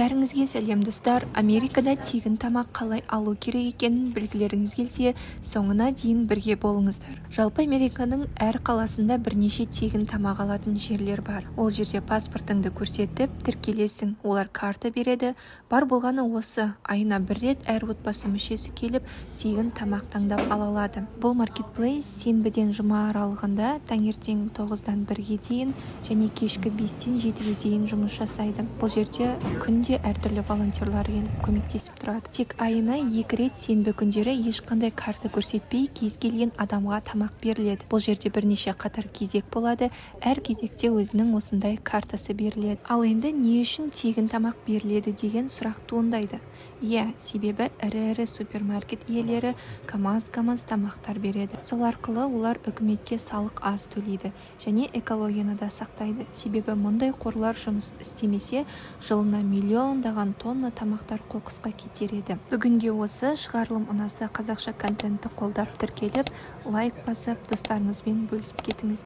Бәріңізге сәлем достар. Америкада тегін тамақ қалай алу керек екенін білгілеріңіз келсе, соңына дейін бірге болыңыздар. Жалпы Американың әр қаласында бірнеше тегін тамақ алатын жерлер бар. Ол жерде паспортыңды көрсетіп, тіркелесің, олар карта береді. Бар болғаны осы, айына бір рет әр отбасы мүшесі келіп, тегін тамақ таңдап ала алады. Бұл маркетплейс сенбіден жұма аралығында таңертең 9-дан 1-ге дейін және кешкі 5-тен 7-ге дейін жұмыс жасайды. Бұл жерде күнде әртүрлі волонтерлар келіп көмектесіп тұрады. Тек айына 2 рет сенбі күндері ешқандай карта көрсетпей кез келген адамға тамақ беріледі. Бұл жерде бірнеше қатар кезек болады. Әр кезекте өзінің осындай картасы беріледі. Ал енді не үшін тегін тамақ беріледі деген сұрақ туындайды. Себебі ірі супермаркет иелері КамАЗ тамақтар береді. Сол арқылы олар үкіметке салық аз төлейді және экологияны да сақтайды. Себебі мұндай қорлар жұмыс істемесе, жылына миллиондаған тонна тамақтар қоқысқа кетер еді. Бүгінге осы. Шығарылым ұнаса қазақша контентті қолдап тіркеліп, лайк басып, достарыңызбен бөлісіп кетіңіз.